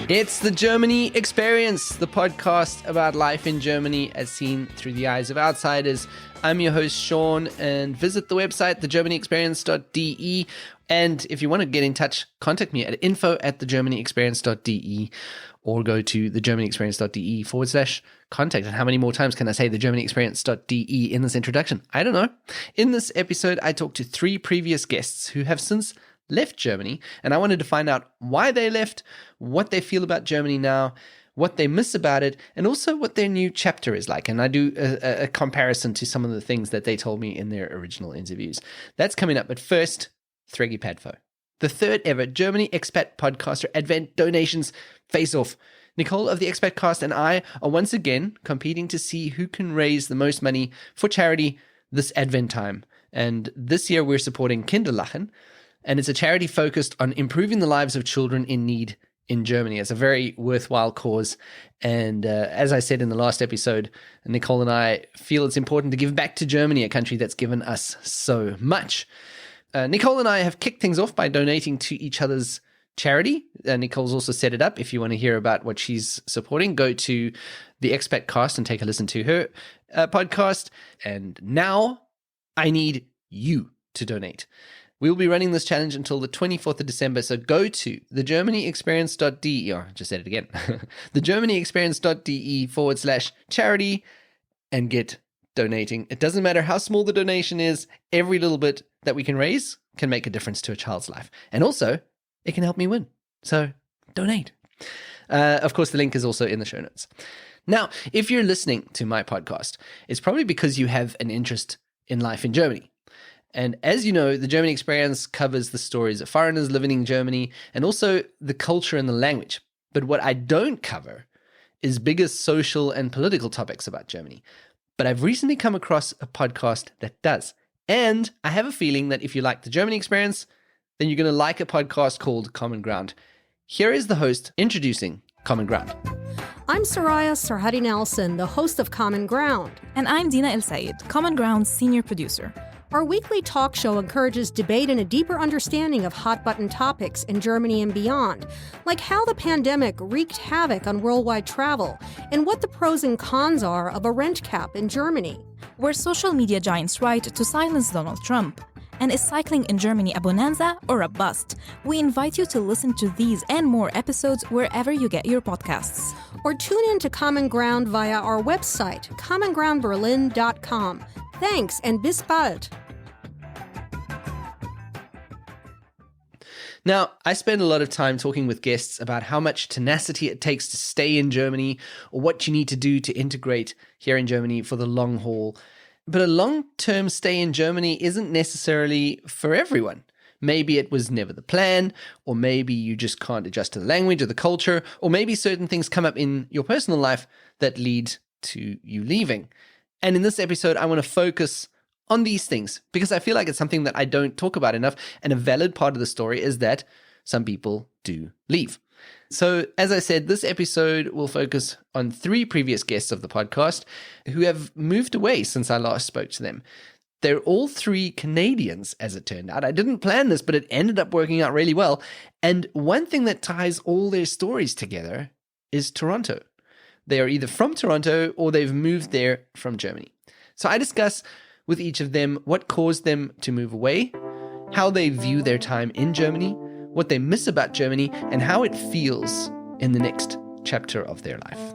It's the Germany Experience, the podcast about life in Germany as seen through the eyes of outsiders. I'm your host, Sean, and visit the website, thegermanyexperience.de. And if you want to get in touch, contact me at info@thegermanyexperience.de or go to thegermanyexperience.de/contact. And how many more times can I say thegermanyexperience.de in this introduction? I don't know. In this episode, I talked to 3 previous guests who have since left Germany, and I wanted to find out why they left, what they feel about Germany now, what they miss about it, and also what their new chapter is like. And I do a comparison to some of the things that they told me in their original interviews. That's coming up, but first, THREGEPADFO, the 3rd ever Germany Expat Podcaster Advent Donations Face-Off. Nicole of the Expat Cast and I are once again competing to see who can raise the most money for charity this Advent time. And this year we're supporting Kinderlachen, and it's a charity focused on improving the lives of children in need in Germany. It's a very worthwhile cause. And as I said in the last episode, Nicole and I feel it's important to give back to Germany, a country that's given us so much. Nicole and I have kicked things off by donating to each other's charity. Nicole's also set it up. If you want to hear about what she's supporting, go to the Expat Cast and take a listen to her podcast. And now I need you to donate. We will be running this challenge until the 24th of December, so go to thegermanyexperience.de, I just said it again, thegermanyexperience.de/charity and get donating. It doesn't matter how small the donation is, every little bit that we can raise can make a difference to a child's life. And also, it can help me win. So donate. Of course, the link is also in the show notes. Now, if you're listening to my podcast, it's probably because you have an interest in life in Germany. And as you know, the Germany Experience covers the stories of foreigners living in Germany and also the culture and the language. But what I don't cover is bigger social and political topics about Germany. But I've recently come across a podcast that does. And I have a feeling that if you like the Germany Experience, then you're going to like a podcast called Common Ground. Here is the host introducing Common Ground. I'm Soraya Sarhadi Nelson, the host of Common Ground. And I'm Dina El Sayed, Common Ground's senior producer. Our weekly talk show encourages debate and a deeper understanding of hot-button topics in Germany and beyond, like how the pandemic wreaked havoc on worldwide travel and what the pros and cons are of a rent cap in Germany. Were social media giants right to silence Donald Trump? And is cycling in Germany a bonanza or a bust? We invite you to listen to these and more episodes wherever you get your podcasts. Or tune in to Common Ground via our website, commongroundberlin.com. Thanks, and bis bald. Now, I spend a lot of time talking with guests about how much tenacity it takes to stay in Germany or what you need to do to integrate here in Germany for the long haul. But a long-term stay in Germany isn't necessarily for everyone. Maybe it was never the plan, or maybe you just can't adjust to the language or the culture, or maybe certain things come up in your personal life that lead to you leaving. And in this episode, I want to focus on these things because I feel like it's something that I don't talk about enough. And a valid part of the story is that some people do leave. So as I said, this episode will focus on 3 previous guests of the podcast who have moved away since I last spoke to them. They're all 3 Canadians, as it turned out. I didn't plan this, but it ended up working out really well. And one thing that ties all their stories together is Toronto. They are either from Toronto or they've moved there from Germany. So I discuss with each of them what caused them to move away, how they view their time in Germany, what they miss about Germany, and how it feels in the next chapter of their life.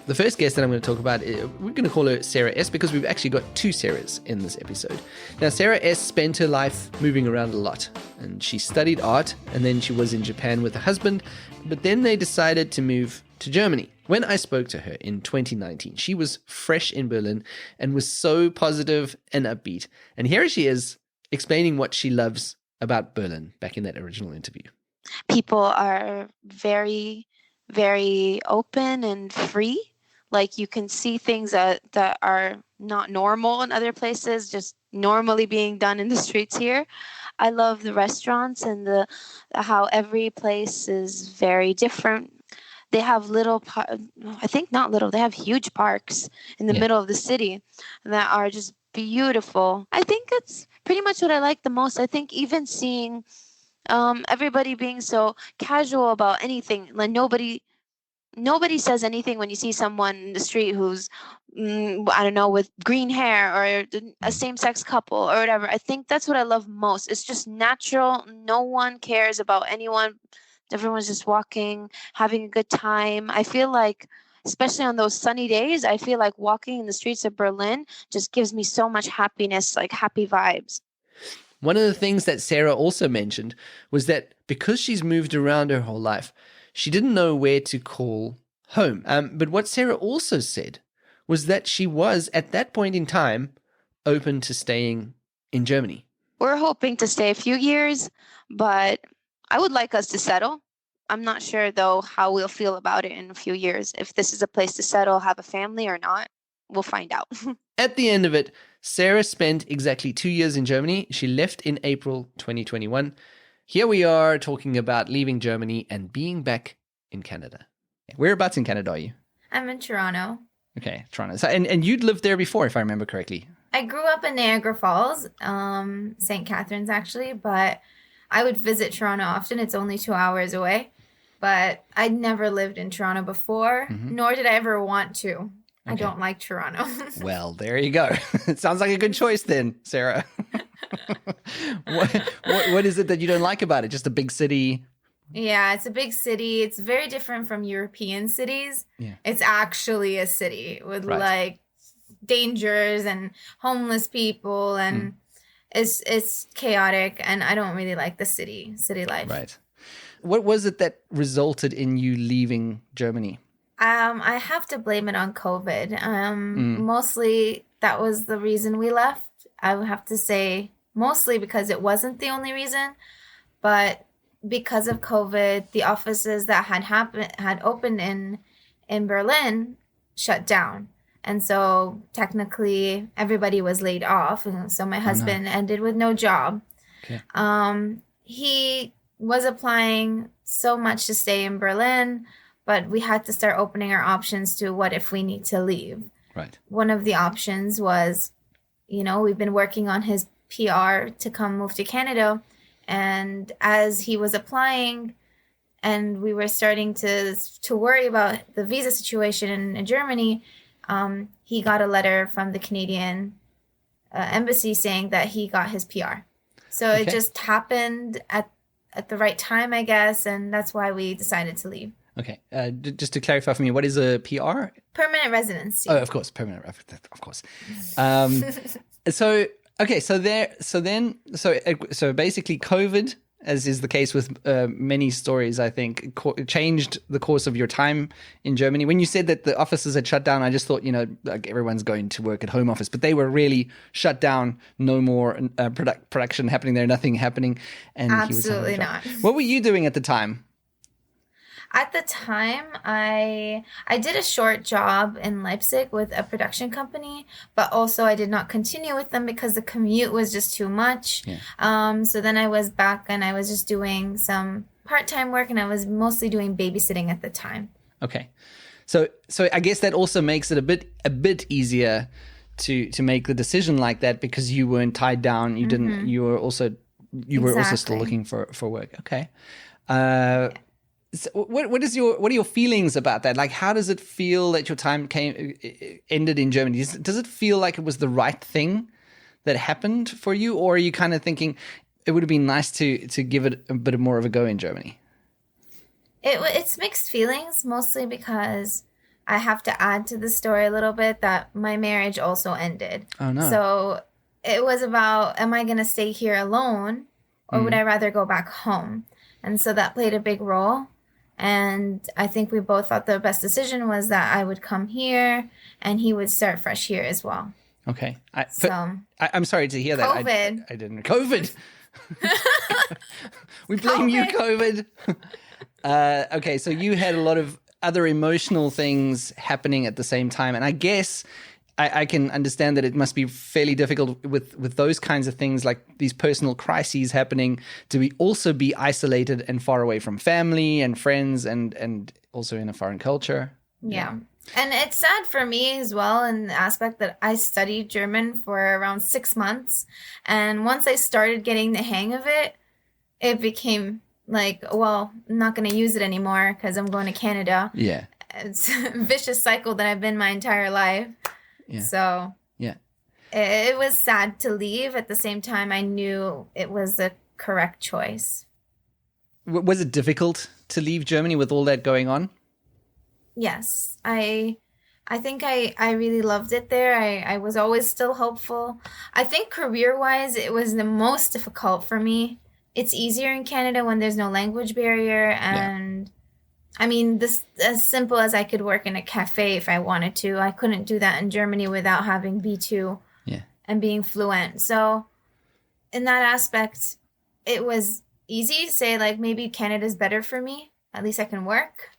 The first guest that I'm going to talk about, we're going to call her Sarah S. because we've actually got 2 Sarahs in this episode. Now, Sarah S. spent her life moving around a lot, and she studied art, and then she was in Japan with her husband, but then they decided to move to Germany. When I spoke to her in 2019, she was fresh in Berlin and was so positive and upbeat. And here she is explaining what she loves about Berlin back in that original interview. People are very, very open and free. Like you can see things that are not normal in other places, just normally being done in the streets here. I love the restaurants and how every place is very different. They have they have huge parks in the middle of the city that are just beautiful. I think pretty much what I like the most. I think even seeing everybody being so casual about anything, like nobody says anything when you see someone in the street who's I don't know, with green hair or a same-sex couple or whatever. I think that's what I love most. It's just natural. No one cares about anyone. Everyone's just walking, having a good time. I feel like, especially on those sunny days, I feel like walking in the streets of Berlin just gives me so much happiness, like happy vibes. One of the things that Sarah also mentioned was that because she's moved around her whole life, she didn't know where to call home. But what Sarah also said was that she was, at that point in time, open to staying in Germany. We're hoping to stay a few years, but I would like us to settle. I'm not sure, though, how we'll feel about it in a few years. If this is a place to settle, have a family or not, we'll find out. At the end of it, Sarah spent exactly 2 years in Germany. She left in April 2021. Here we are talking about leaving Germany and being back in Canada. Whereabouts in Canada are you? I'm in Toronto. Okay, Toronto. So, and you'd lived there before, if I remember correctly. I grew up in Niagara Falls, St. Catharines actually, but I would visit Toronto often. It's only 2 hours away. But I'd never lived in Toronto before, nor did I ever want to. Okay. I don't like Toronto. Well, there you go. It sounds like a good choice then, Sarah. What is it that you don't like about it? Just a big city? Yeah, it's a big city. It's very different from European cities. Yeah. It's actually a city with like dangers and homeless people, and it's chaotic, and I don't really like the city life. Right. What was it that resulted in you leaving Germany? I have to blame it on COVID. Mostly that was the reason we left. I would have to say mostly because it wasn't the only reason, but because of COVID, the offices that had opened in Berlin shut down. And so technically everybody was laid off. And so my husband ended with no job. Okay. He was applying so much to stay in Berlin, but we had to start opening our options to what if we need to leave. Right. One of the options was, we've been working on his PR to come move to Canada. And as he was applying and we were starting to worry about the visa situation in Germany, he got a letter from the Canadian embassy saying that he got his PR. So it just happened at the right time, I guess, and that's why we decided to leave. Okay. Just to clarify for me, what is a PR? Permanent residency. Oh, of course, permanent residency, of course. So basically COVID, as is the case with many stories, I think, changed the course of your time in Germany. When you said that the offices had shut down, I just thought, like everyone's going to work at home office, but they were really shut down. No more production happening there, nothing happening. And absolutely not. What were you doing at the time? At the time, I did a short job in Leipzig with a production company, but also I did not continue with them because the commute was just too much. Yeah. So then I was back and I was just doing some part-time work, and I was mostly doing babysitting at the time. Okay. So I guess that also makes it a bit easier to make the decision like that, because you weren't tied down. You were also still looking for work. Okay. So what are your feelings about that? Like, how does it feel that your time ended in Germany? Does it feel like it was the right thing that happened for you, or are you kind of thinking it would have been nice to give it a bit more of a go in Germany? It's mixed feelings, mostly because I have to add to the story a little bit that my marriage also ended. Oh no! So it was about, am I going to stay here alone, or would I rather go back home? And so that played a big role. And I think we both thought the best decision was that I would come here and he would start fresh here as well. Okay. I'm sorry to hear that. COVID. I didn't. COVID. We blame you, COVID. Okay, so you had a lot of other emotional things happening at the same time. And I guess I can understand that it must be fairly difficult with those kinds of things, like these personal crises happening, to also be isolated and far away from family and friends, and also in a foreign culture. Yeah. And it's sad for me as well in the aspect that I studied German for around 6 months. And once I started getting the hang of it, it became like, well, I'm not going to use it anymore because I'm going to Canada. Yeah. It's a vicious cycle that I've been my entire life. Yeah. So yeah, it was sad to leave. At the same time, I knew it was the correct choice. Was it difficult to leave Germany with all that going on? Yes, I think I really loved it there. I was always still hopeful. I think career-wise, it was the most difficult for me. It's easier in Canada when there's no language barrier. And I mean, this as simple as I could work in a cafe if I wanted to. I couldn't do that in Germany without having B2 and being fluent. So in that aspect, it was easy to say, like, maybe Canada's better for me. At least I can work.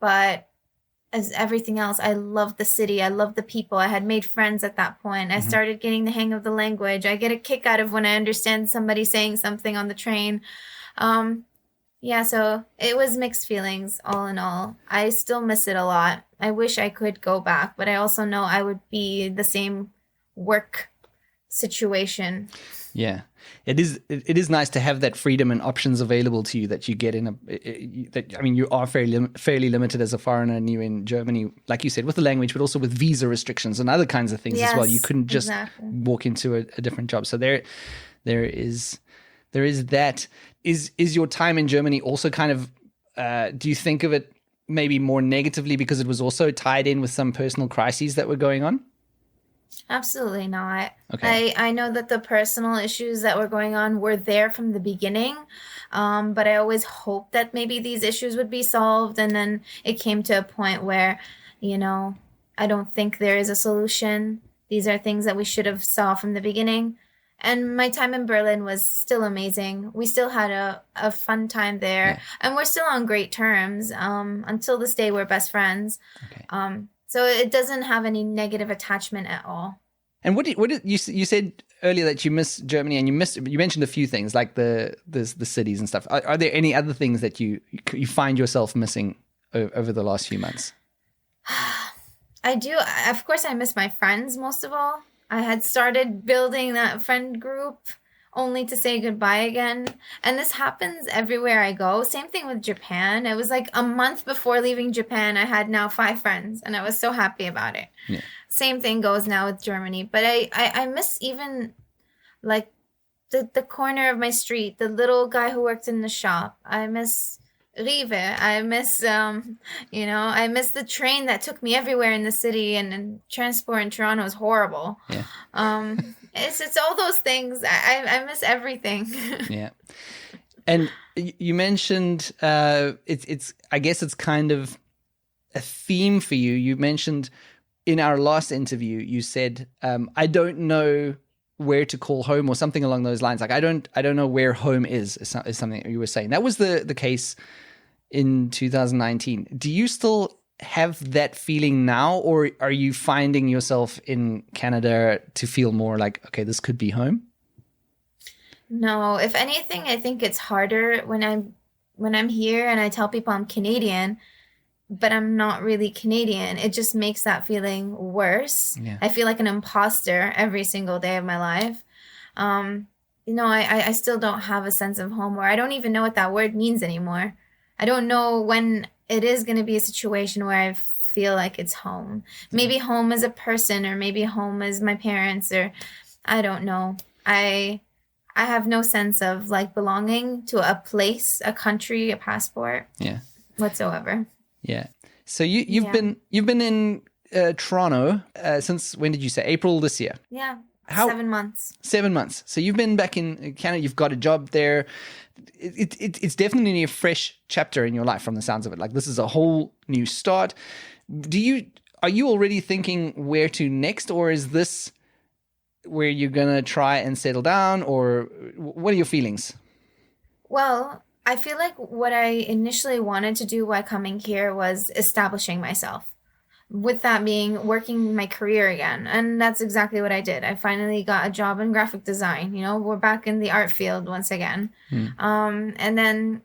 But as everything else, I loved the city. I loved the people. I had made friends at that point. I started getting the hang of the language. I get a kick out of when I understand somebody saying something on the train. So it was mixed feelings all in all. I still miss it a lot. I wish I could go back, but I also know I would be the same work situation. Yeah, it is nice to have that freedom and options available to you that you get in you are fairly limited as a foreigner, and you're in Germany, like you said, with the language, but also with visa restrictions and other kinds of things as well. You couldn't just walk into a different job. So there is that. Is your time in Germany also kind of, do you think of it maybe more negatively because it was also tied in with some personal crises that were going on? Absolutely not. Okay. I know that the personal issues that were going on were there from the beginning, but I always hoped that maybe these issues would be solved, and then it came to a point where, I don't think there is a solution. These are things that we should have saw from the beginning. And my time in Berlin was still amazing. We still had a fun time there, and we're still on great terms. Until this day, we're best friends. Okay. So it doesn't have any negative attachment at all. And what did you said earlier that you miss Germany, and you mentioned a few things like the cities and stuff. Are there any other things that you find yourself missing over the last few months? I do. Of course, I miss my friends most of all. I had started building that friend group only to say goodbye again. And this happens everywhere I go. Same thing with Japan. It was like a month before leaving Japan, I had now 5 friends, and I was so happy about it. Yeah. Same thing goes now with Germany. But I miss even like the corner of my street, the little guy who worked in the shop. I miss Rive. I miss, I miss the train that took me everywhere in the city, and transport in Toronto is horrible. Yeah. It's all those things. I miss everything. Yeah. And you mentioned it's I guess it's kind of a theme for you. You mentioned in our last interview, you said, I don't know where to call home, or something along those lines. Like I don't know where home is something that you were saying. That was the case in 2019. Do you still have that feeling now, or are you finding yourself in Canada to feel more like, okay, this could be home? No, if anything, I think it's harder when I'm here and I tell people I'm Canadian, but I'm not really Canadian. It just makes that feeling worse. Yeah. I feel like an imposter every single day of my life. I still don't have a sense of home, or I don't even know what that word means anymore. I don't know when it is going to be a situation where I feel like it's home. Maybe home is a person, or maybe home is my parents, or I don't know. I have no sense of like belonging to a place, a country, a passport. Yeah. Whatsoever. Yeah. So you've been in Toronto since, when did you say? April this year? Yeah. 7 months. 7 months. So you've been back in Canada. You've got a job there. It's definitely a fresh chapter in your life from the sounds of it. Like, this is a whole new start. Are you already thinking where to next, or is this where you're going to try and settle down, or what are your feelings? Well, I feel like what I initially wanted to do while coming here was establishing myself. With that being working my career again. And that's exactly what I did. I finally got a job in graphic design. We're back in the art field once again. And then,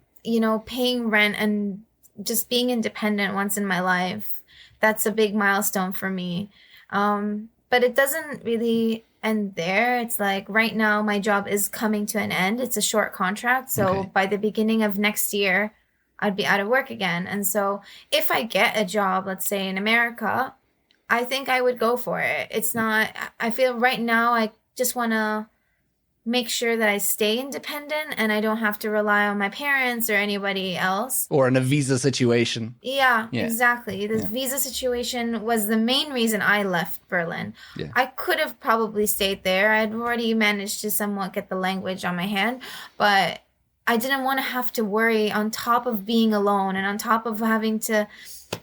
paying rent and just being independent once in my life, that's a big milestone for me. But it doesn't really end there. It's like right now my job is coming to an end. It's a short contract. So by the beginning of next year, I'd be out of work again. And so if I get a job, let's say in America, I think I would go for it. It's not, I feel right now I just want to make sure that I stay independent and I don't have to rely on my parents or anybody else. Or in a visa situation. Yeah. Exactly. This visa situation was the main reason I left Berlin. Yeah. I could have probably stayed there. I'd already managed to somewhat get the language on my hand, but I didn't want to have to worry on top of being alone and on top of having to,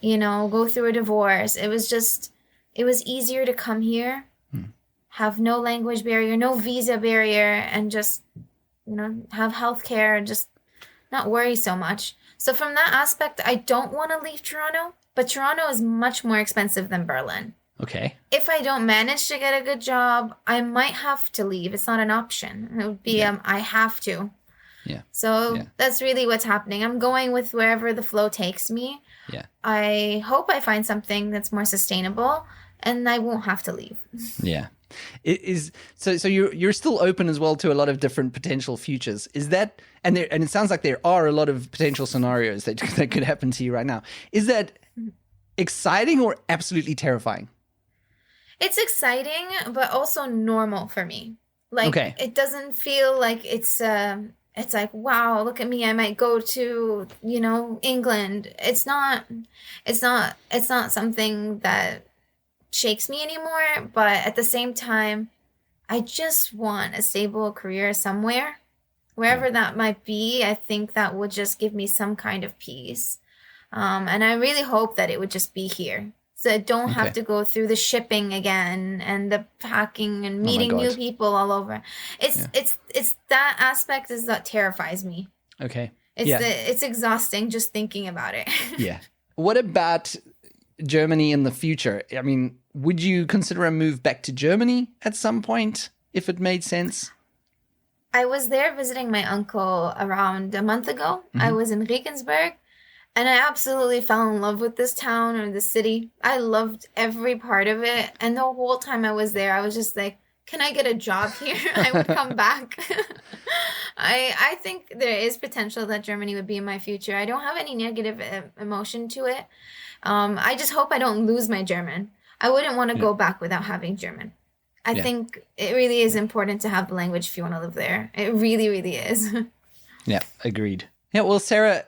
go through a divorce. It was easier to come here, have no language barrier, no visa barrier, and just, have healthcare and just not worry so much. So from that aspect, I don't want to leave Toronto, but Toronto is much more expensive than Berlin. Okay. If I don't manage to get a good job, I might have to leave. It's not an option. It would be, I have to. Yeah. So that's really what's happening. I'm going with wherever the flow takes me. Yeah. I hope I find something that's more sustainable and I won't have to leave. Yeah. It is so you're still open as well to a lot of different potential futures. Is that and it sounds like there are a lot of potential scenarios that could happen to you right now. Is that exciting or absolutely terrifying? It's exciting, but also normal for me. Like it doesn't feel like it's like, wow, look at me, I might go to, England. It's not something that shakes me anymore, but at the same time, I just want a stable career somewhere. Wherever that might be, I think that would just give me some kind of peace. And I really hope that it would just be here. So I don't have to go through the shipping again and the packing and meeting new people all over. It's that aspect is that terrifies me. Okay. It's exhausting just thinking about it. Yeah. What about Germany in the future? I mean, would you consider a move back to Germany at some point if it made sense? I was there visiting my uncle around a month ago. I was in Regensburg. And I absolutely fell in love with this town or the city. I loved every part of it. And the whole time I was there, I was just like, can I get a job here? I would come back. I think there is potential that Germany would be in my future. I don't have any negative emotion to it. I just hope I don't lose my German. I wouldn't want to go back without having German. I think it really is important to have the language if you want to live there. It really, really is. Yeah, agreed. Yeah, well, Sarah,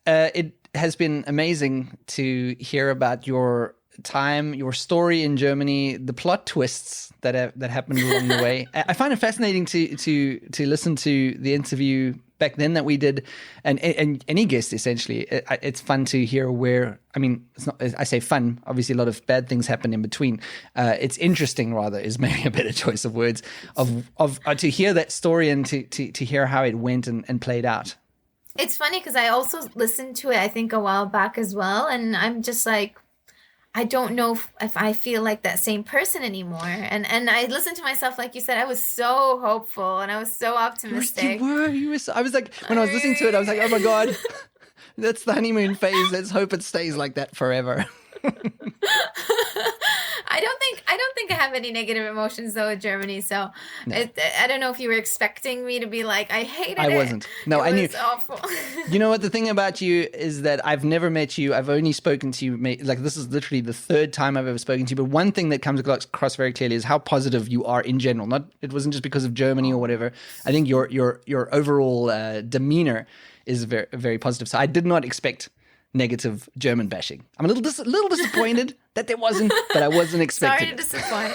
it has been amazing to hear about your time, your story in Germany, the plot twists that happened along the way. I find it fascinating to listen to the interview back then that we did, and any guest essentially. It's fun to hear where. I mean, it's not. I say fun. Obviously, a lot of bad things happen in between. It's interesting, rather, is maybe a better choice of words. Of to hear that story and to hear how it went and played out. It's funny because I also listened to it, I think, a while back as well. And I'm just like, I don't know if I feel like that same person anymore. And I listened to myself, like you said, I was so hopeful and I was so optimistic. You were. I was like, when I was listening to it, I was like, oh my God, that's the honeymoon phase. Let's hope it stays like that forever. I don't think I have any negative emotions though with Germany. So no. I don't know if you were expecting me to be like, I hated it. I wasn't. No, I knew. It was awful. You know what? The thing about you is that I've never met you. I've only spoken to you. Like this is literally the third time I've ever spoken to you. But one thing that comes across very clearly is how positive you are in general. It wasn't just because of Germany or whatever. I think your overall demeanor is very, very positive. So I did not expect negative German bashing. I'm a little disappointed that there wasn't, but I wasn't expecting. Sorry to disappoint.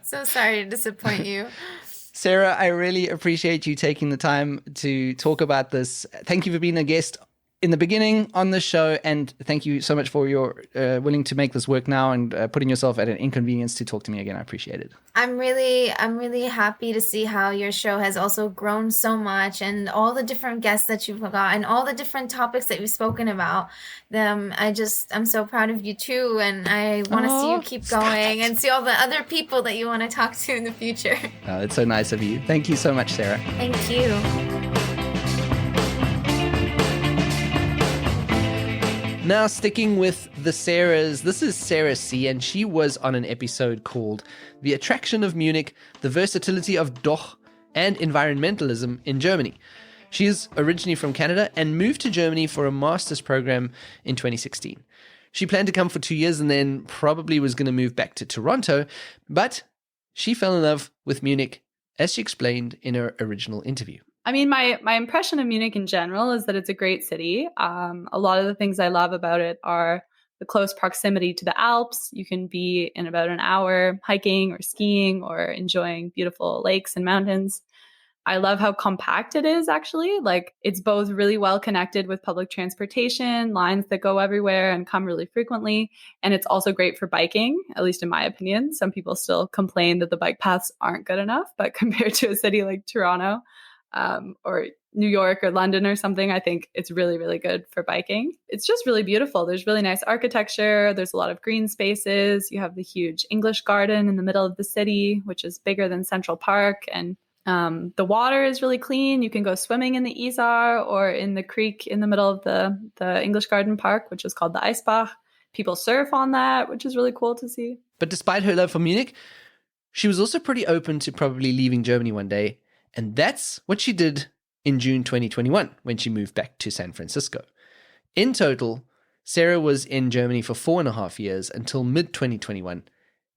So sorry to disappoint you. Sarah, I really appreciate you taking the time to talk about this. Thank you for being a guest in the beginning on the show, and thank you so much for your willing to make this work now and putting yourself at an inconvenience to talk to me again. I appreciate it. I'm really happy to see how your show has also grown so much, and all the different guests that you've got, and all the different topics that you've spoken about. I'm so proud of you too, and I want to see you keep going and see all the other people that you want to talk to in the future. Oh, it's so nice of you. Thank you so much, Sarah. Thank you. Now, sticking with the Sarahs, this is Sarah C, and she was on an episode called The Attraction of Munich, the Versatility of Doch, and Environmentalism in Germany. She is originally from Canada and moved to Germany for a master's program in 2016. She planned to come for 2 years and then probably was going to move back to Toronto, but she fell in love with Munich, as she explained in her original interview. I mean, my impression of Munich in general is that it's a great city. A lot of the things I love about it are the close proximity to the Alps. You can be in about an hour hiking or skiing or enjoying beautiful lakes and mountains. I love how compact it is, actually. Like, it's both really well connected with public transportation, lines that go everywhere and come really frequently. And it's also great for biking, at least in my opinion. Some people still complain that the bike paths aren't good enough, but compared to a city like Toronto, or New York or London or something, I think it's really, really good for biking. It's just really beautiful. There's really nice architecture. There's a lot of green spaces. You have the huge English garden in the middle of the city, which is bigger than Central Park. And the water is really clean. You can go swimming in the Isar or in the creek in the middle of the English Garden Park, which is called the Eisbach. People surf on that, which is really cool to see. But despite her love for Munich, she was also pretty open to probably leaving Germany one day. And that's what she did in June 2021 when she moved back to San Francisco. In total, Sarah was in Germany for 4.5 years until mid-2021.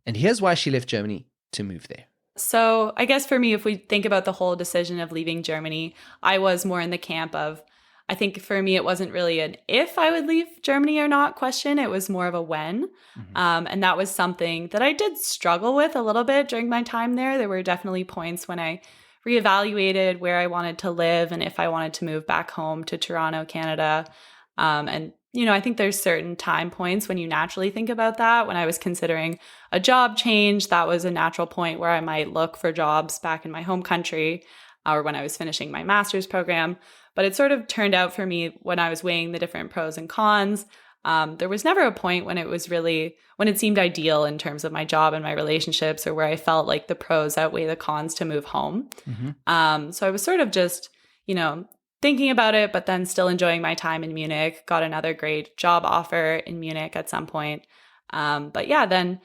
And here's why she left Germany to move there. So I guess for me, if we think about the whole decision of leaving Germany, I was more in the camp of, I think for me, it wasn't really an if I would leave Germany or not question. It was more of a when. Mm-hmm. And that was something that I did struggle with a little bit during my time there. There were definitely points when I reevaluated where I wanted to live and if I wanted to move back home to Toronto, Canada. And, you know, I think there's certain time points when you naturally think about that. When I was considering a job change, that was a natural point where I might look for jobs back in my home country, or when I was finishing my master's program. But it sort of turned out for me when I was weighing the different pros and cons. There was never a point when it seemed ideal in terms of my job and my relationships, or where I felt like the pros outweigh the cons to move home. Mm-hmm. So I was sort of just, you know, thinking about it, but then still enjoying my time in Munich. Got another great job offer in Munich at some point. But yeah, then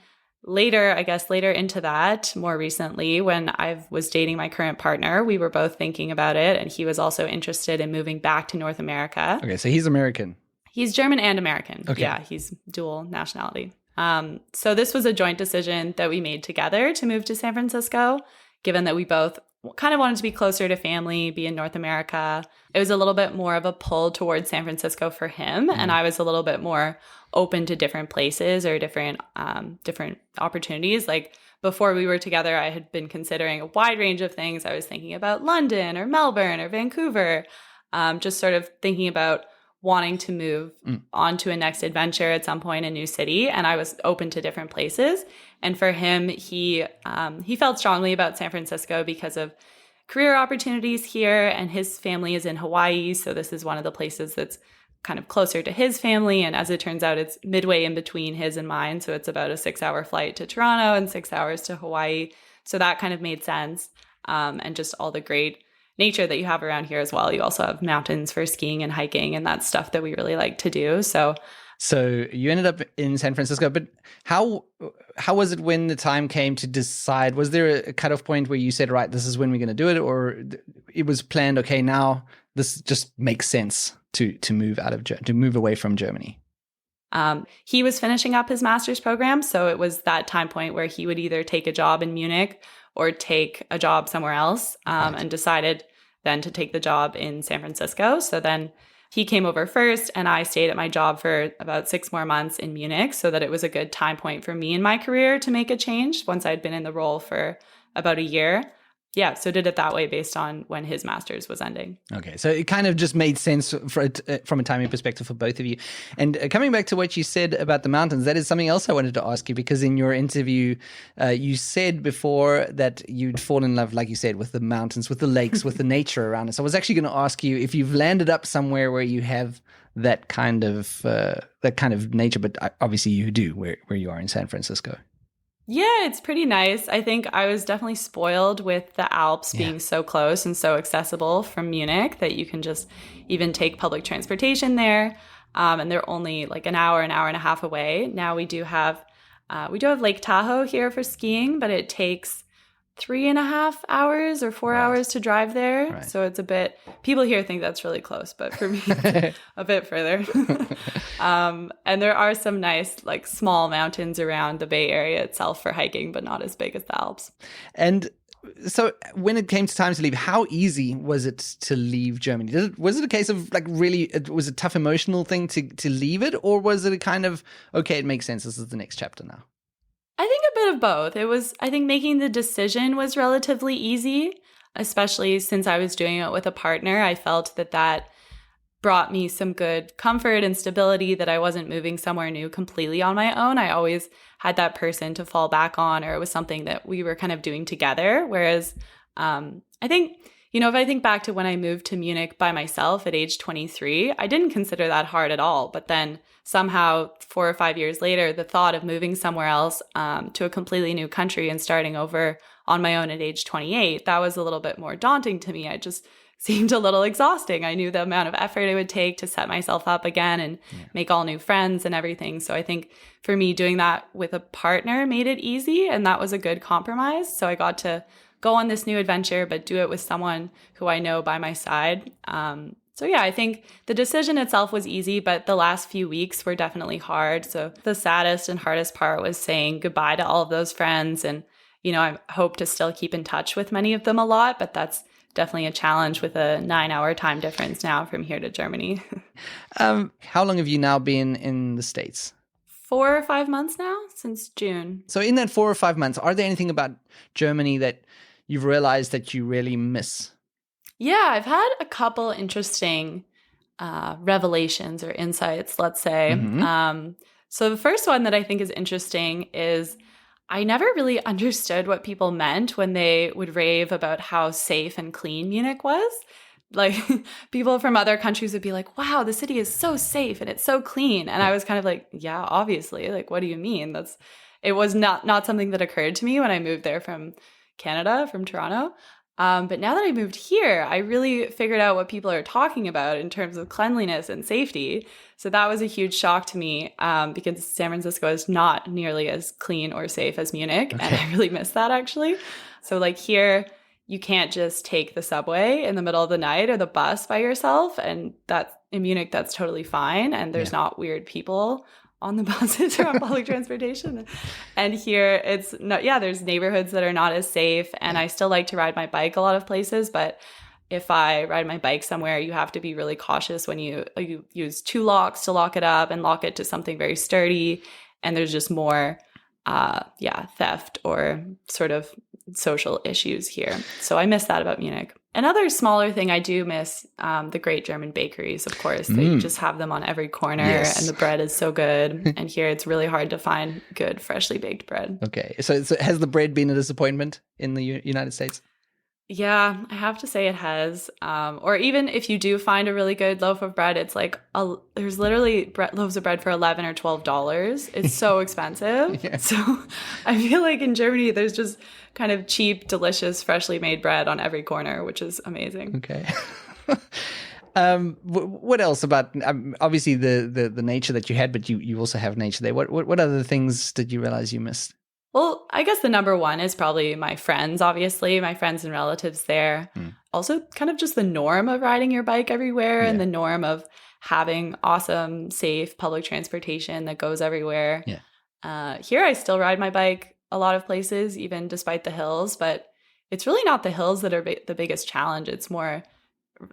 later into that, more recently, when I was dating my current partner, we were both thinking about it, and he was also interested in moving back to North America. Okay, so he's American. He's German and American. Okay. Yeah, he's dual nationality. So this was a joint decision that we made together to move to San Francisco, given that we both kind of wanted to be closer to family, be in North America. It was a little bit more of a pull towards San Francisco for him, and I was a little bit more open to different places or different opportunities. Like, before we were together, I had been considering a wide range of things. I was thinking about London or Melbourne or Vancouver, just sort of thinking about wanting to move on to a next adventure at some point in a new city. And I was open to different places. And for him, he felt strongly about San Francisco because of career opportunities here. And his family is in Hawaii. So this is one of the places that's kind of closer to his family. And as it turns out, it's midway in between his and mine. So it's about a 6-hour flight to Toronto and 6 hours to Hawaii. So that kind of made sense. And just all the great nature that you have around here as well. You also have mountains for skiing and hiking, and that's stuff that we really like to do. So you ended up in San Francisco, but how was it when the time came to decide? Was there a cutoff point where you said, right, this is when we're going to do it, or it was planned, okay, now this just makes sense to move away from Germany? He was finishing up his master's program, so it was that time point where he would either take a job in Munich or take a job somewhere else, and decided then to take the job in San Francisco. So then he came over first, and I stayed at my job for about 6 more months in Munich, so that it was a good time point for me in my career to make a change once I'd been in the role for about a year. Yeah, so did it that way based on when his master's was ending. Okay, so it kind of just made sense from a timing perspective for both of you. And coming back to what you said about the mountains, that is something else I wanted to ask you, because in your interview, you said before that you'd fall in love, like you said, with the mountains, with the lakes, with the nature around us. I was actually going to ask you if you've landed up somewhere where you have that kind of nature, but obviously you do where you are in San Francisco. Yeah, it's pretty nice. I think I was definitely spoiled with the Alps being so close and so accessible from Munich that you can just even take public transportation there. and they're only like an hour and a half away. Now we do have Lake Tahoe here for skiing, but it takes 3.5 hours or 4 hours to drive there. Right. So it's a bit, people here think that's really close, but for me, it's a bit further. And there are some nice, like small mountains around the Bay Area itself for hiking, but not as big as the Alps. And so when it came to time to leave, how easy was it to leave Germany? Was it a case of like really, it was a tough emotional thing to leave it? Or was it a kind of, okay, it makes sense, this is the next chapter now? I think a bit of both. I think making the decision was relatively easy, especially since I was doing it with a partner. I felt that brought me some good comfort and stability, that I wasn't moving somewhere new completely on my own. I always had that person to fall back on, or it was something that we were kind of doing together. Whereas I think, if I think back to when I moved to Munich by myself at age 23, I didn't consider that hard at all. But then somehow 4 or 5 years later, the thought of moving somewhere else to a completely new country and starting over on my own at age 28, that was a little bit more daunting to me. It just seemed a little exhausting. I knew the amount of effort it would take to set myself up again and make all new friends and everything. So I think for me, doing that with a partner made it easy, and that was a good compromise. So I got to go on this new adventure, but do it with someone who I know by my side. So yeah, I think the decision itself was easy, but the last few weeks were definitely hard. So the saddest and hardest part was saying goodbye to all of those friends. And, I hope to still keep in touch with many of them a lot, but that's definitely a challenge with a 9-hour time difference now from here to Germany. How long have you now been in the States? 4 or 5 months now, since June. So in that 4 or 5 months, are there anything about Germany that you've realized that you really miss? Yeah, I've had a couple interesting revelations or insights, let's say. Mm-hmm. So the first one that I think is interesting is I never really understood what people meant when they would rave about how safe and clean Munich was. Like people from other countries would be like, wow, the city is so safe and it's so clean. And I was kind of like, yeah, obviously. Like, what do you mean? It was not something that occurred to me when I moved there from Canada, from Toronto. But now that I moved here, I really figured out what people are talking about in terms of cleanliness and safety. So that was a huge shock to me because San Francisco is not nearly as clean or safe as Munich. Okay. And I really miss that, actually. So like here, you can't just take the subway in the middle of the night or the bus by yourself. And in Munich, that's totally fine. And there's not weird people on the buses or on public transportation. And here there's neighborhoods that are not as safe. And I still like to ride my bike a lot of places, but if I ride my bike somewhere, you have to be really cautious when you use 2 locks to lock it up and lock it to something very sturdy. And there's just more theft or sort of social issues here. So I miss that about Munich. Another smaller thing I do miss, the great German bakeries, of course. They just have them on every corner, and the bread is so good. And here it's really hard to find good, freshly baked bread. Okay. So has the bread been a disappointment in the United States? Yeah, I have to say it has. Or even if you do find a really good loaf of bread, it's like there's literally loaves of bread for $11 or $12. It's so expensive. So I feel like in Germany, there's just kind of cheap, delicious, freshly made bread on every corner, which is amazing. Okay. What else about obviously the nature that you had, but you also have nature there. What other things did you realize you missed? Well, I guess the number one is probably my friends, obviously, my friends and relatives there. Also, kind of just the norm of riding your bike everywhere and the norm of having awesome, safe public transportation that goes everywhere. Here, I still ride my bike a lot of places, even despite the hills, but it's really not the hills that are the biggest challenge. It's more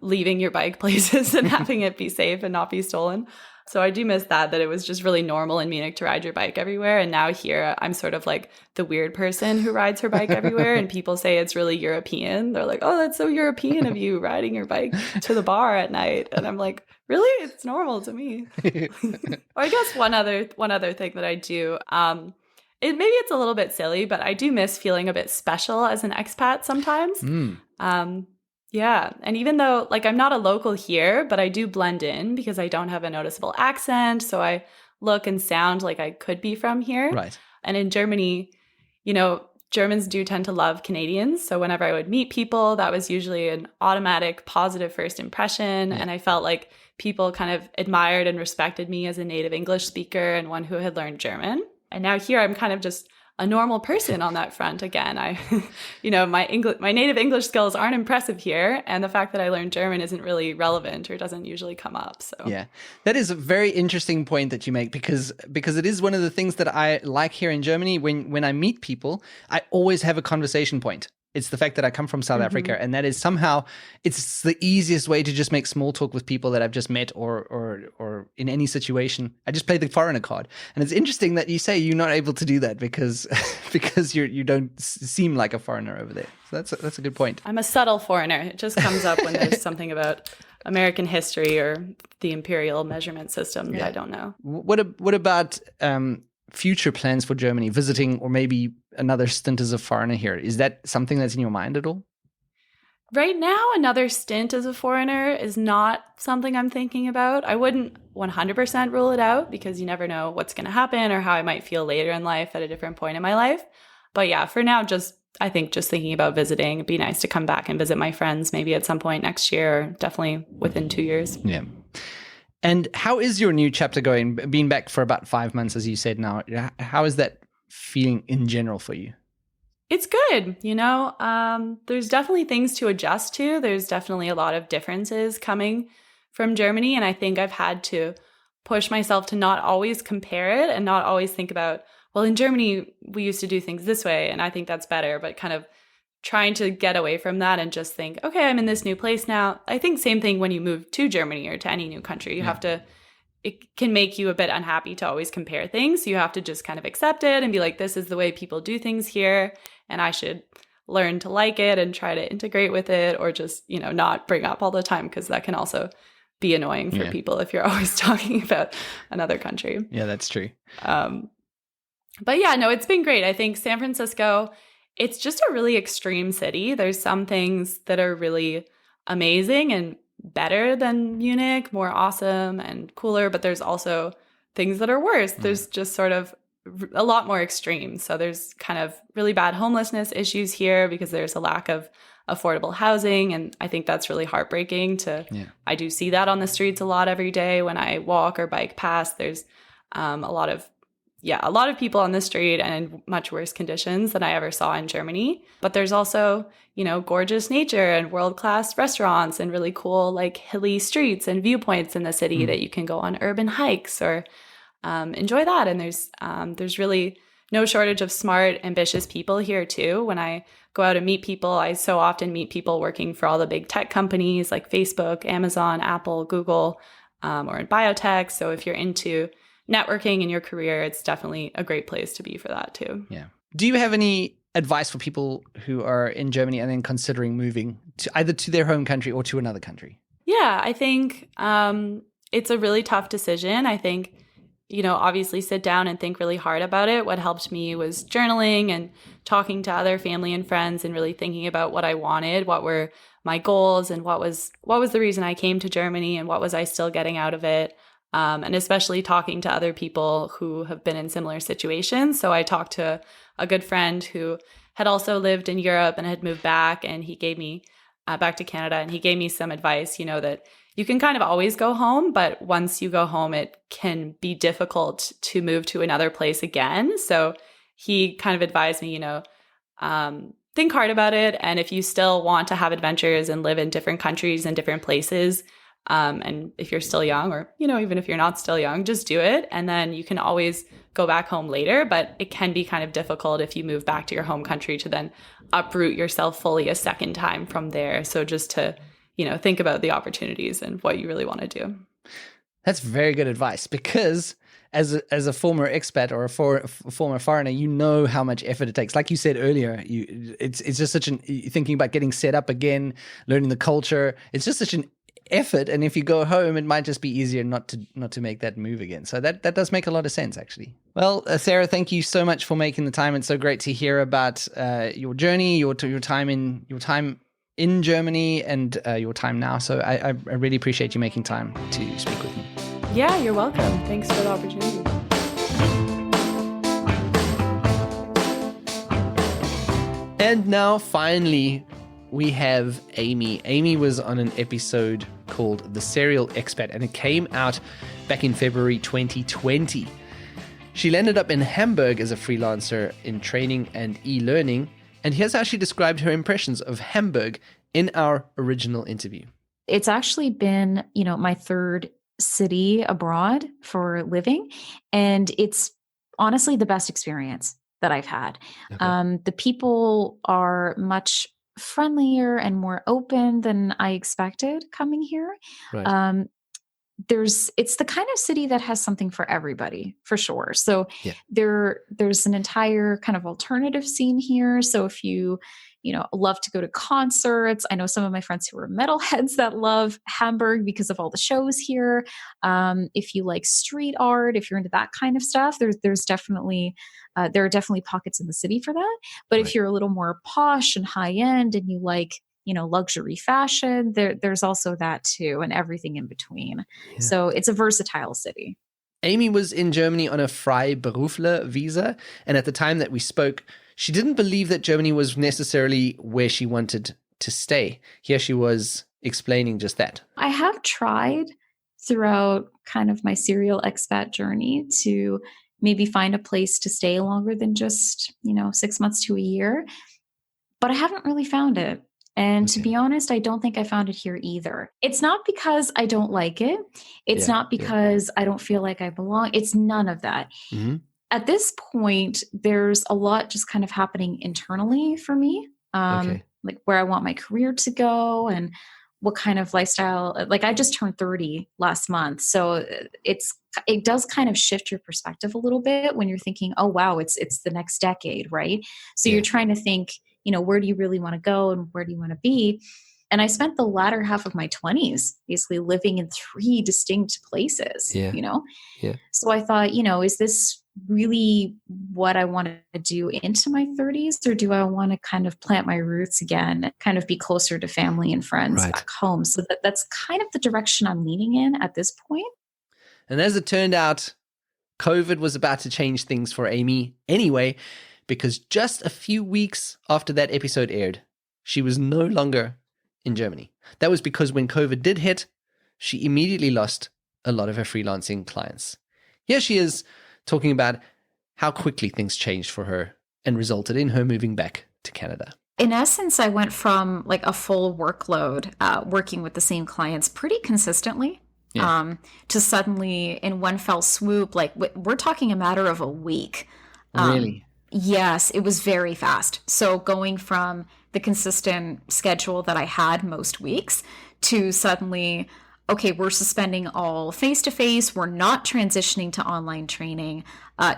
leaving your bike places and having it be safe and not be stolen. So I do miss that it was just really normal in Munich to ride your bike everywhere. And now here, I'm sort of like the weird person who rides her bike everywhere. And people say it's really European. They're like, oh, that's so European of you, riding your bike to the bar at night. And I'm like, really? It's normal to me. Or I guess one other thing that I do, maybe it's a little bit silly, but I do miss feeling a bit special as an expat sometimes. Yeah. And even though I'm not a local here, but I do blend in because I don't have a noticeable accent. So I look and sound like I could be from here. Right. And in Germany, Germans do tend to love Canadians. So whenever I would meet people, that was usually an automatic positive first impression. Yeah. And I felt like people kind of admired and respected me as a native English speaker and one who had learned German. And now here I'm kind of just a normal person on that front again. My native English skills aren't impressive here, and the fact that I learned German isn't really relevant or doesn't usually come up. So yeah, that is a very interesting point that you make, because it is one of the things that I like here in Germany. When I meet people, I always have a conversation point. It's the fact that I come from South Africa, and that is somehow, it's the easiest way to just make small talk with people that I've just met or in any situation. I just play the foreigner card. And it's interesting that you say you're not able to do that because you don't seem like a foreigner over there. So that's a good point. I'm a subtle foreigner. It just comes up when there's something about American history or the imperial measurement system that I don't know. What about future plans for Germany, visiting or maybe another stint as a foreigner here? Is that something that's in your mind at all? Right now, another stint as a foreigner is not something I'm thinking about. I wouldn't 100% rule it out because you never know what's going to happen or how I might feel later in life at a different point in my life. But yeah, for now, I think just thinking about visiting. It'd be nice to come back and visit my friends maybe at some point next year, or definitely within 2 years. Yeah. And how is your new chapter going? Being back for about 5 months, as you said now, how is that feeling in general for you? It's good. There's definitely things to adjust to. There's definitely a lot of differences coming from Germany. And I think I've had to push myself to not always compare it and not always think about, well, in Germany, we used to do things this way, and I think that's better, but kind of trying to get away from that and just think, okay, I'm in this new place now. I think same thing when you move to Germany or to any new country. You have to, it can make you a bit unhappy to always compare things. So you have to just kind of accept it and be like, this is the way people do things here, and I should learn to like it and try to integrate with it, or just, not bring up all the time, because that can also be annoying for people if you're always talking about another country. Yeah, that's true. But yeah, no, it's been great. I think San Francisco, it's just a really extreme city. There's some things that are really amazing and better than Munich, more awesome and cooler, but there's also things that are worse. There's just sort of a lot more extreme. So there's kind of really bad homelessness issues here because there's a lack of affordable housing, and I think that's really heartbreaking I do see that on the streets a lot every day when I walk or bike past. There's a lot of people on the street and in much worse conditions than I ever saw in Germany. But there's also, gorgeous nature and world-class restaurants and really cool, hilly streets and viewpoints in the city that you can go on urban hikes or enjoy that. And there's really no shortage of smart, ambitious people here too. When I go out and meet people, I so often meet people working for all the big tech companies like Facebook, Amazon, Apple, Google, or in biotech. So if you're into networking in your career, it's definitely a great place to be for that too. Yeah. Do you have any advice for people who are in Germany and then considering moving to either to their home country or to another country? Yeah, I think it's a really tough decision. I think, obviously sit down and think really hard about it. What helped me was journaling and talking to other family and friends and really thinking about what I wanted, what were my goals, and what was the reason I came to Germany, and what was I still getting out of it. And especially talking to other people who have been in similar situations. So I talked to a good friend who had also lived in Europe and had moved back, and he gave me back to Canada, and he gave me some advice, that you can kind of always go home, but once you go home, it can be difficult to move to another place again. So he kind of advised me, think hard about it. And if you still want to have adventures and live in different countries and different places, and if you're still young, or, even if you're not still young, just do it. And then you can always go back home later. But it can be kind of difficult if you move back to your home country to then uproot yourself fully a second time from there. So just to, think about the opportunities and what you really want to do. That's very good advice, because as a former expat or a former foreigner, you know how much effort it takes. Like you said earlier, it's just such thinking about getting set up again, learning the culture. It's just such an effort, and if you go home, it might just be easier not to make that move again. So that does make a lot of sense, actually. Well, Sarah, thank you so much for making the time. It's so great to hear about your journey, your time in Germany, and your time now. So I really appreciate you making time to speak with me. Yeah, you're welcome. Thanks for the opportunity. And now, finally, we have Amy. Amy was on an episode called The Serial Expat, and it came out back in February 2020. She landed up in Hamburg as a freelancer in training and e-learning, and here's how she described her impressions of Hamburg in our original interview. It's actually been, my third city abroad for living, and it's honestly the best experience that I've had. Okay. The people are much friendlier and more open than I expected coming here. Right. It's the kind of city that has something for everybody, for sure. So there's an entire kind of alternative scene here. So if you love to go to concerts, I know some of my friends who are metalheads that love Hamburg because of all the shows here. If you like street art, if you're into that kind of stuff, there's definitely there are definitely pockets in the city for that. But if you're a little more posh and high end and you like luxury fashion, there's also that too, and everything in between. Yeah. So it's a versatile city. Amy was in Germany on a Freiberufler visa, and at the time that we spoke, she didn't believe that Germany was necessarily where she wanted to stay. Here she was explaining just that. I have tried throughout kind of my serial expat journey to maybe find a place to stay longer than just, 6 months to a year, but I haven't really found it. And to be honest, I don't think I found it here either. It's not because I don't like it. It's not because I don't feel like I belong. It's none of that. Mm-hmm. At this point, there's a lot just kind of happening internally for me, like where I want my career to go and what kind of lifestyle. Like I just turned 30 last month. So it does kind of shift your perspective a little bit when you're thinking, oh, wow, it's the next decade, right? So you're trying to think, where do you really want to go and where do you want to be? And I spent the latter half of my 20s basically living in 3 distinct places, So I thought, is this really what I want to do into my 30s, or do I want to kind of plant my roots again, kind of be closer to family and friends back home? So that's kind of the direction I'm leaning in at this point. And as it turned out, COVID was about to change things for Amy anyway, because just a few weeks after that episode aired, she was no longer in Germany. That was because when COVID did hit, she immediately lost a lot of her freelancing clients. Here she is talking about how quickly things changed for her and resulted in her moving back to Canada. In essence, I went from like a full workload working with the same clients pretty consistently to suddenly in one fell swoop, like we're talking a matter of a week. Really? Yes, it was very fast. So going from the consistent schedule that I had most weeks to suddenly, okay, we're suspending all face-to-face. We're not transitioning to online training.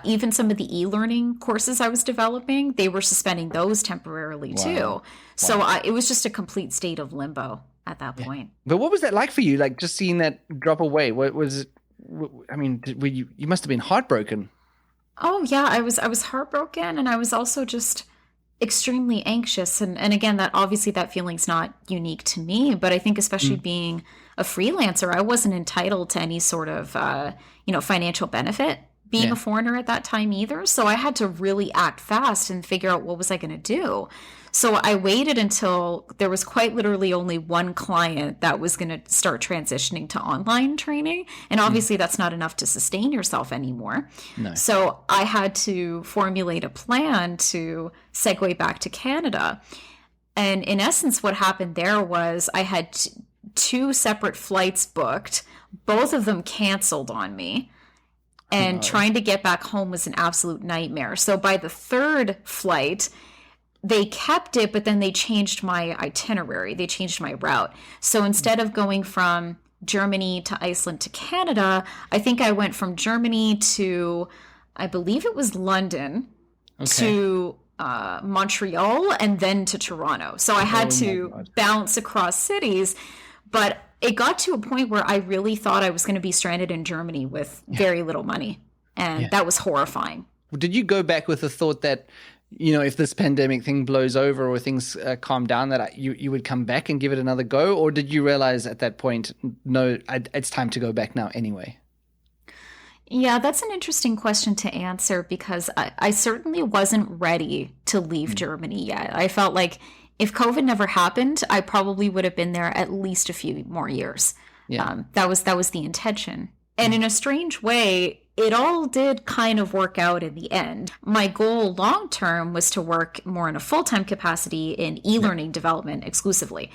Even some of the e-learning courses I was developing, they were suspending those temporarily too. So it was just a complete state of limbo at that point. But what was that like for you? Like just seeing that drop away? What was it? I mean, you must have been heartbroken. Oh yeah, I was heartbroken, and I was also just extremely anxious. And again, that feeling's not unique to me, but I think especially being a freelancer, I wasn't entitled to any sort of financial benefit being a foreigner at that time either. So I had to really act fast and figure out what was I going to do. So I waited until there was quite literally only one client that was going to start transitioning to online training. And obviously that's not enough to sustain yourself anymore. No. So I had to formulate a plan to segue back to Canada. And in essence, what happened there was I had 2 separate flights booked, both of them canceled on me. And trying to get back home was an absolute nightmare. So by the 3rd flight, they kept it, but then they changed my itinerary. They changed my route. So instead of going from Germany to Iceland to Canada, I think I went from Germany to, I believe it was London, to Montreal, and then to Toronto. So I had to bounce across cities, but it got to a point where I really thought I was going to be stranded in Germany with very little money. And that was horrifying. Did you go back with the thought that, if this pandemic thing blows over or things calm down, that you would come back and give it another go? Or did you realize at that point, no, it's time to go back now anyway? Yeah, that's an interesting question to answer because I certainly wasn't ready to leave Germany yet. I felt like if COVID never happened, I probably would have been there at least a few more years. Yeah. That was the intention. And in a strange way, it all did kind of work out in the end. My goal long term was to work more in a full-time capacity in e-learning development exclusively.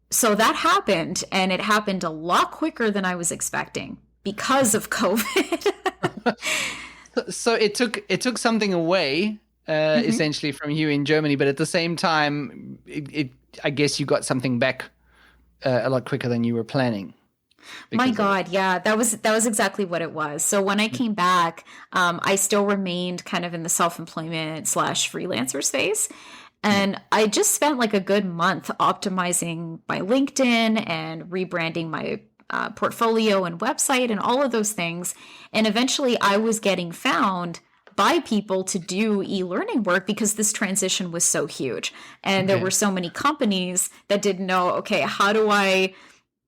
So that happened, and it happened a lot quicker than I was expecting because of COVID. So it took something away essentially from you in Germany, but at the same time, I guess you got something back a lot quicker than you were planning. My God, yeah, that was exactly what it was. So when I came back, I still remained kind of in the self-employment / freelancer space. And I just spent like a good month optimizing my LinkedIn and rebranding my portfolio and website and all of those things. And eventually I was getting found by people to do e-learning work because this transition was so huge. And there were so many companies that didn't know, okay, how do I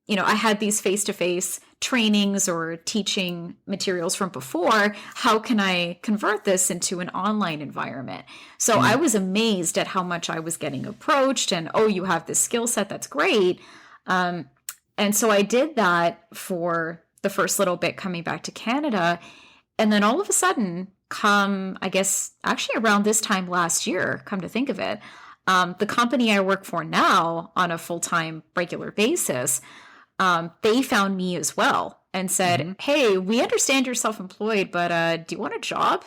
had these face-to-face trainings or teaching materials from before. How can I convert this into an online environment? So I was amazed at how much I was getting approached and, oh, you have this skill set. That's great. And so I did that for the first little bit coming back to Canada. And then all of a sudden, I guess, actually around this time last year, come to think of it, the company I work for now on a full-time regular basis, they found me as well and said, hey, we understand you're self-employed, but do you want a job?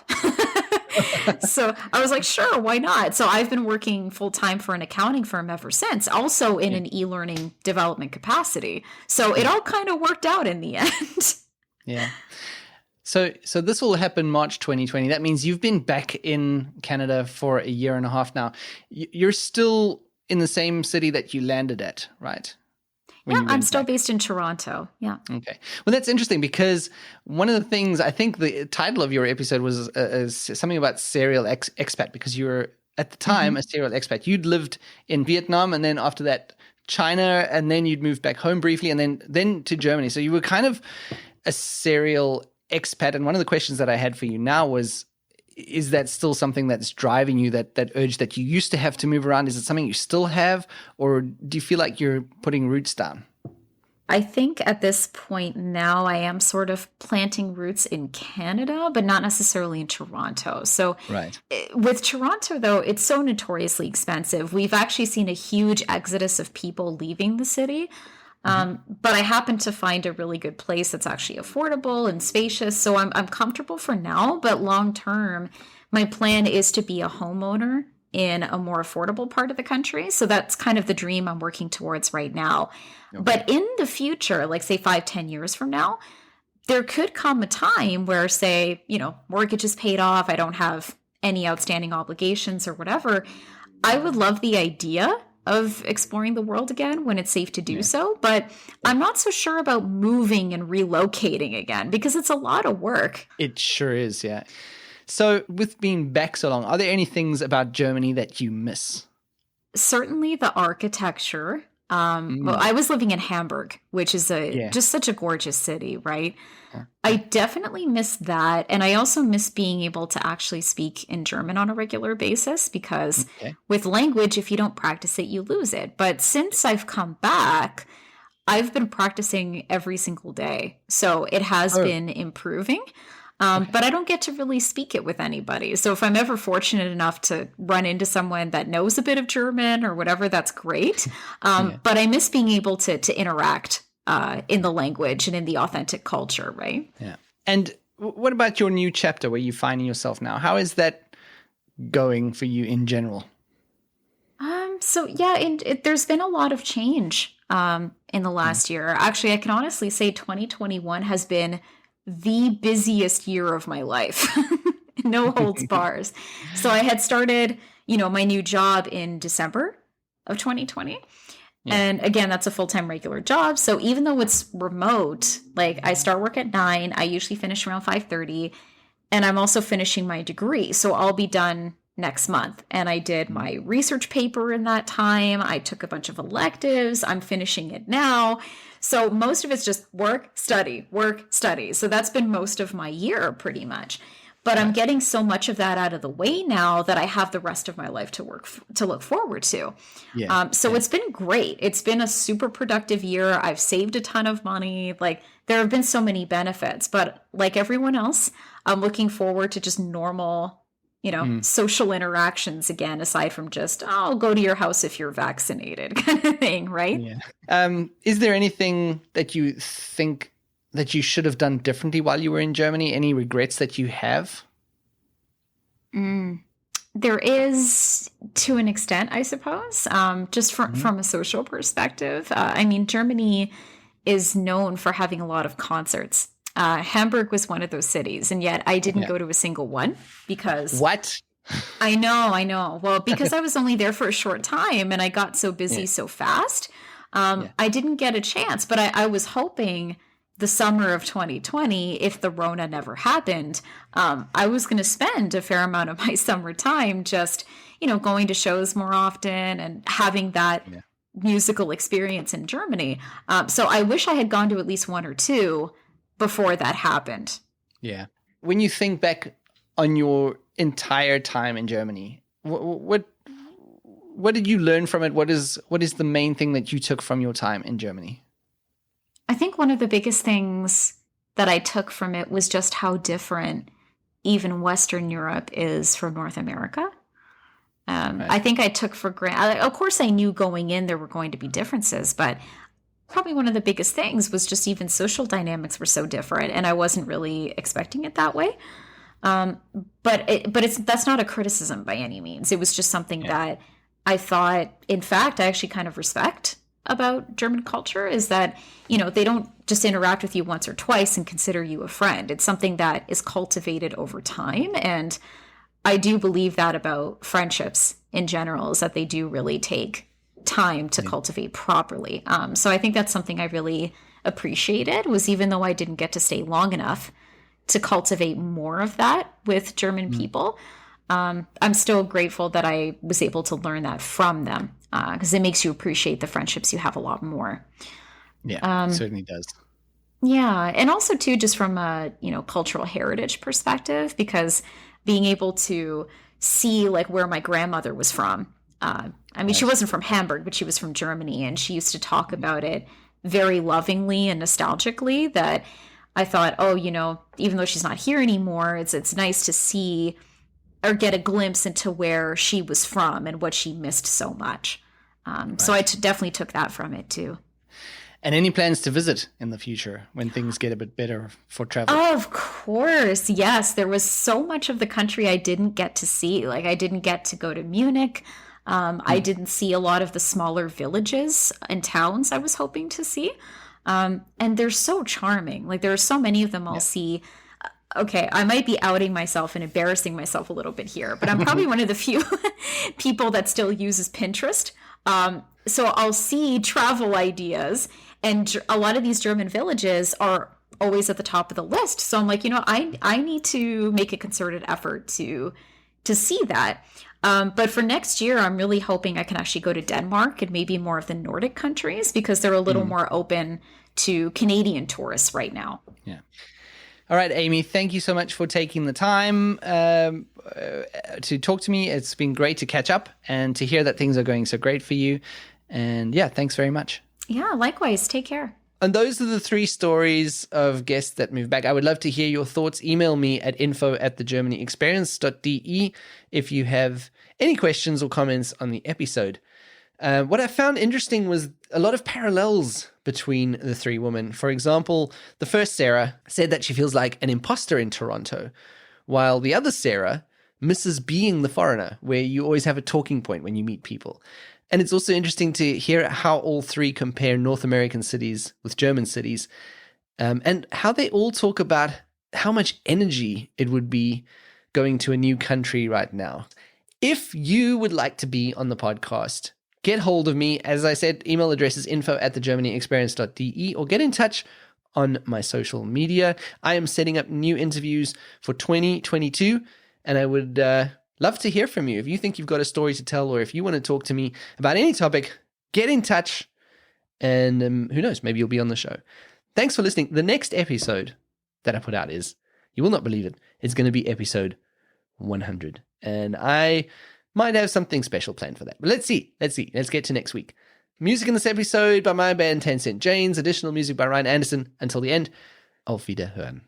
So I was like, sure, why not? So I've been working full-time for an accounting firm ever since, also in an e-learning development capacity. So it all kind of worked out in the end. Yeah. So this will happen March 2020. That means you've been back in Canada for a year and a half now. You're still in the same city that you landed at, right? Yeah, I'm still based in Toronto. Yeah. Okay. Well, that's interesting because one of the things, I think the title of your episode was something about serial expat, because you were at the time a serial expat. You'd lived in Vietnam, and then after that China, and then you'd moved back home briefly, and then to Germany. So you were kind of a serial expat. And one of the questions that I had for you now was, is that still something that's driving you, that urge that you used to have to move around? Is it something you still have, or do you feel like you're putting roots down? I think at this point now I am sort of planting roots in Canada, but not necessarily in Toronto. So with Toronto, though, it's so notoriously expensive. We've actually seen a huge exodus of people leaving the city. But I happen to find a really good place that's actually affordable and spacious. So I'm comfortable for now, but long term, my plan is to be a homeowner in a more affordable part of the country. So that's kind of the dream I'm working towards right now. Okay. But in the future, like say 5-10 years from now, there could come a time where, say, mortgage is paid off, I don't have any outstanding obligations or whatever. I would love the idea of exploring the world again when it's safe to do so. But I'm not so sure about moving and relocating again because it's a lot of work. It sure is, yeah. So with being back so long, are there any things about Germany that you miss? Certainly the architecture. Well, I was living in Hamburg, which is just such a gorgeous city, right? I definitely miss that. And I also miss being able to actually speak in German on a regular basis because with language, if you don't practice it, you lose it. But since I've come back, I've been practicing every single day. So it has been improving. But I don't get to really speak it with anybody. So if I'm ever fortunate enough to run into someone that knows a bit of German or whatever, that's great. But I miss being able to interact in the language and in the authentic culture, right? Yeah. And what about your new chapter where you're finding yourself now? How is that going for you in general? There's been a lot of change in the last year. Actually, I can honestly say 2021 has been the busiest year of my life. No holds bars. So I had started, my new job in December of 2020. Yeah. And again, that's a full-time regular job. So even though it's remote, like I start work at 9, I usually finish around 5:30, and I'm also finishing my degree. So I'll be done next month. And I did my research paper in that time. I took a bunch of electives. I'm finishing it now. So most of it's just work, study, work, study. So that's been most of my year pretty much. But I'm getting so much of that out of the way now that I have the rest of my life to look forward to. So it's been great. It's been a super productive year. I've saved a ton of money. Like, there have been so many benefits, but like everyone else, I'm looking forward to just normal, social interactions again, aside from just, I'll go to your house if you're vaccinated kind of thing, right? Yeah. Is there anything that you think that you should have done differently while you were in Germany? Any regrets that you have? There is, to an extent, I suppose, just from a social perspective. I mean, Germany is known for having a lot of concerts. Hamburg was one of those cities, and yet I didn't go to a single one because... What? I know. Well, because I was only there for a short time and I got so busy so fast, I didn't get a chance. But I was hoping the summer of 2020, if the Rona never happened, I was going to spend a fair amount of my summertime just, going to shows more often and having that musical experience in Germany. So I wish I had gone to at least one or two before that happened. Yeah. When you think back on your entire time in Germany, what did you learn from it? What is the main thing that you took from your time in Germany? I think one of the biggest things that I took from it was just how different even Western Europe is from North America. I think I took for granted, of course I knew going in there were going to be differences, but probably one of the biggest things was just even social dynamics were so different, and I wasn't really expecting it that way. But that's not a criticism by any means. It was just something that I thought, in fact, I actually kind of respect about German culture, is that, they don't just interact with you once or twice and consider you a friend. It's something that is cultivated over time. And I do believe that about friendships in general, is that they do really take time to cultivate properly. So I think that's something I really appreciated, was even though I didn't get to stay long enough to cultivate more of that with German people, I'm still grateful that I was able to learn that from them, because it makes you appreciate the friendships you have a lot more. Yeah, it certainly does. Yeah, and also too, just from a cultural heritage perspective, because being able to see like where my grandmother was from. She wasn't from Hamburg, but she was from Germany, and she used to talk about it very lovingly and nostalgically. That I thought, even though she's not here anymore, it's nice to see or get a glimpse into where she was from and what she missed so much. So I definitely took that from it too. And any plans to visit in the future when things get a bit better for travel? Of course, yes. There was so much of the country I didn't get to see. Like, I didn't get to go to Munich. I didn't see a lot of the smaller villages and towns I was hoping to see. And they're so charming. Like, there are so many of them I'll see. Okay, I might be outing myself and embarrassing myself a little bit here, but I'm probably one of the few people that still uses Pinterest. So I'll see travel ideas, and a lot of these German villages are always at the top of the list. So I'm like, I need to make a concerted effort to see that. But for next year, I'm really hoping I can actually go to Denmark and maybe more of the Nordic countries, because they're a little more open to Canadian tourists right now. Yeah. All right, Amy, thank you so much for taking the time to talk to me. It's been great to catch up and to hear that things are going so great for you. And yeah, thanks very much. Yeah, likewise. Take care. And those are the 3 stories of guests that moved back. I would love to hear your thoughts. Email me at info@thegermanyexperience.de if you have any questions or comments on the episode. What I found interesting was a lot of parallels between the 3 women. For example, the first Sarah said that she feels like an imposter in Toronto, while the other Sarah misses being the foreigner, where you always have a talking point when you meet people. And it's also interesting to hear how all 3 compare North American cities with German cities, and how they all talk about how much energy it would be going to a new country right now. If you would like to be on the podcast, get hold of me. As I said, email address is info@thegermanyexperience.de, or get in touch on my social media. I am setting up new interviews for 2022, and I would Love to hear from you. If you think you've got a story to tell, or if you want to talk to me about any topic, get in touch. And who knows, maybe you'll be on the show. Thanks for listening. The next episode that I put out is, you will not believe it, it's going to be episode 100. And I might have something special planned for that. But let's see. Let's get to next week. Music in this episode by my band 10 Cent Janes. Additional music by Ryan Anderson. Until the end, auf Wiederhören.